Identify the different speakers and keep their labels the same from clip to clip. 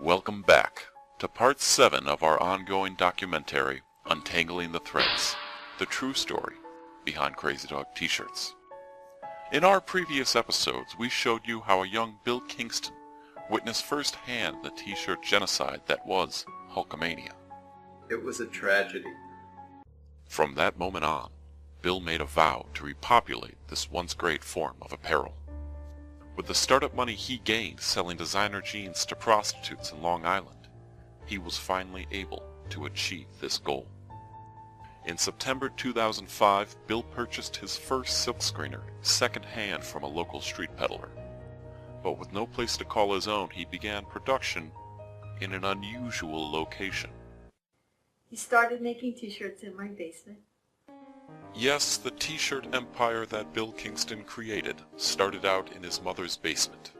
Speaker 1: Welcome back to part 7 of our ongoing documentary, Untangling the Threads, the true story behind Crazydog T-shirts. In our previous episodes, we showed you how a young Bill Kingston witnessed firsthand the T-shirt genocide that was Hulkamania.
Speaker 2: It was a tragedy.
Speaker 1: From that moment on, Bill made a vow to repopulate this once great form of apparel. With the startup money he gained selling designer jeans to prostitutes in Long Island, he was finally able to achieve this goal. In September 2005, Bill purchased his first silkscreener second-hand from a local street peddler. But with no place to call his own, he began production in an unusual location.
Speaker 3: He started making t-shirts in my basement.
Speaker 1: Yes, the T-shirt empire that Bill Kingston created started out in his mother's basement.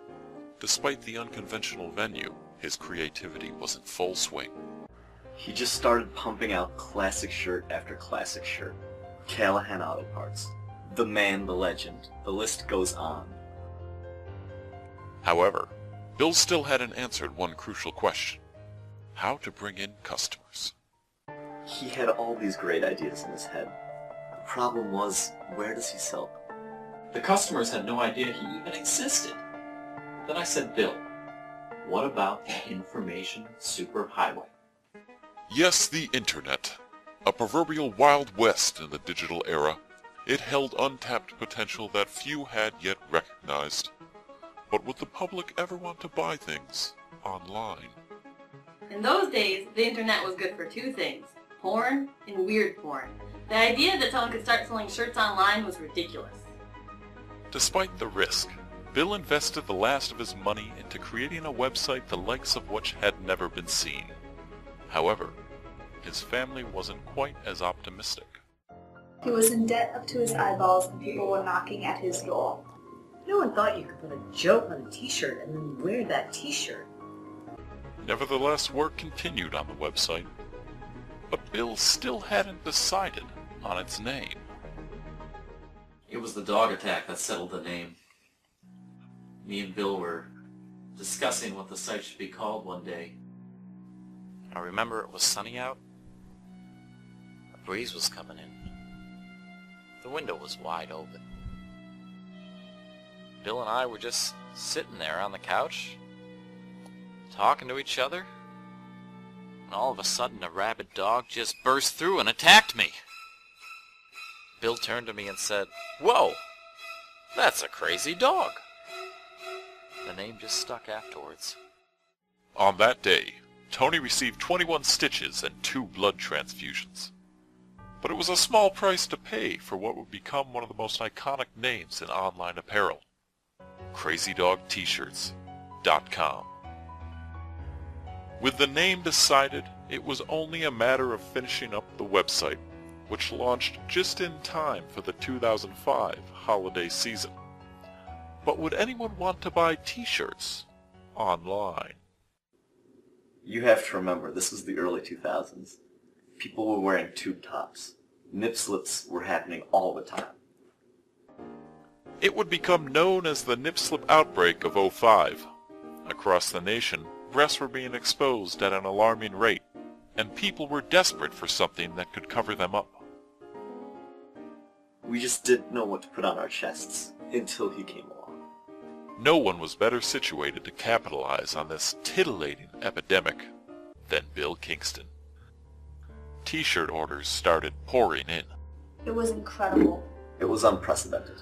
Speaker 1: Despite the unconventional venue, his creativity was in full swing.
Speaker 4: He just started pumping out classic shirt after classic shirt. Callahan Auto Parts. The man, the legend. The list goes on.
Speaker 1: However, Bill still hadn't answered one crucial question: how to bring in customers.
Speaker 4: He had all these great ideas in his head. The problem was, where does he sell them?
Speaker 5: The customers had no idea he even existed. Then I said, Bill, what about the information superhighway?
Speaker 1: Yes, the internet. A proverbial Wild West in the digital era. It held untapped potential that few had yet recognized. But would the public ever want to buy things online?
Speaker 6: In those days, the internet was good for two things: porn and weird porn. The idea that someone could start selling shirts online was ridiculous.
Speaker 1: Despite the risk, Bill invested the last of his money into creating a website the likes of which had never been seen. However, his family wasn't quite as optimistic.
Speaker 3: He was in debt up to his eyeballs and people were knocking at his door.
Speaker 7: No one thought you could put a joke on a t-shirt and then wear that t-shirt.
Speaker 1: Nevertheless, work continued on the website, but Bill still hadn't decided on its name.
Speaker 5: It was the dog attack that settled the name. Me and Bill were discussing what the site should be called one day.
Speaker 8: I remember it was sunny out. A breeze was coming in. The window was wide open. Bill and I were just sitting there on the couch, talking to each other, and all of a sudden a rabid dog just burst through and attacked me. Bill turned to me and said, "Whoa, that's a crazy dog." The name just stuck afterwards.
Speaker 1: On that day, Tony received 21 stitches and 2 blood transfusions. But it was a small price to pay for what would become one of the most iconic names in online apparel: Crazydog T-shirts.com. With the name decided, it was only a matter of finishing up the website, which launched just in time for the 2005 holiday season. But would anyone want to buy T-shirts online?
Speaker 4: You have to remember, this was the early 2000s. People were wearing tube tops. Nip slips were happening all the time.
Speaker 1: It would become known as the nip slip outbreak of '05. Across the nation, breasts were being exposed at an alarming rate, and people were desperate for something that could cover them up.
Speaker 4: We just didn't know what to put on our chests until he came along.
Speaker 1: No one was better situated to capitalize on this titillating epidemic than Bill Kingston. T-shirt orders started pouring in.
Speaker 3: It was incredible.
Speaker 4: It was unprecedented.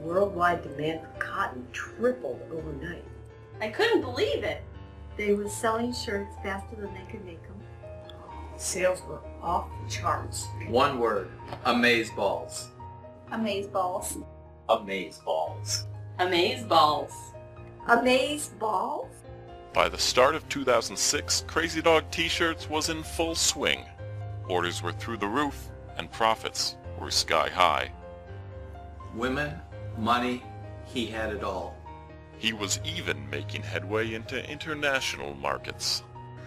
Speaker 7: Worldwide demand for cotton tripled overnight.
Speaker 6: I couldn't believe it.
Speaker 3: They were selling shirts faster than they could make them.
Speaker 7: Sales were off the charts.
Speaker 2: One word: amazeballs.
Speaker 3: Amazeballs.
Speaker 5: Amazeballs.
Speaker 6: Amazeballs.
Speaker 3: Amazeballs?
Speaker 1: By the start of 2006, Crazydog T-shirts was in full swing. Orders were through the roof, and profits were sky high.
Speaker 2: Women, money, he had it all.
Speaker 1: He was even making headway into international markets.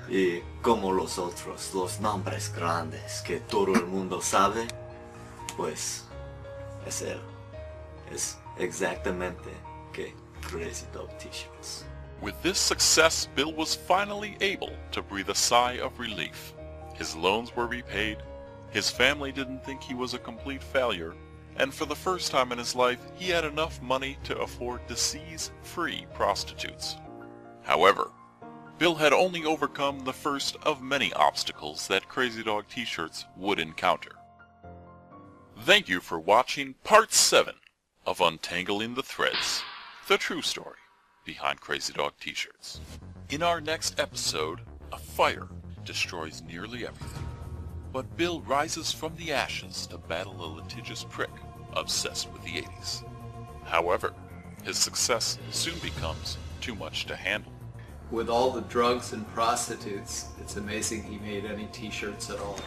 Speaker 4: Y como los otros, los nombres grandes que todo el mundo sabe, pues es él. Es exactamente que Crazydog T-shirts.
Speaker 1: With this success, Bill was finally able to breathe a sigh of relief. His loans were repaid, his family didn't think he was a complete failure, and for the first time in his life, he had enough money to afford disease-free prostitutes. However, Bill had only overcome the first of many obstacles that Crazydog T-shirts would encounter. Thank you for watching Part 7 of Untangling the Threads, the true story behind Crazydog T-shirts. In our next episode, a fire destroys nearly everything, but Bill rises from the ashes to battle a litigious prick obsessed with the 80s. However, his success soon becomes too much to handle.
Speaker 2: With all the drugs and prostitutes, it's amazing he made any t-shirts at all.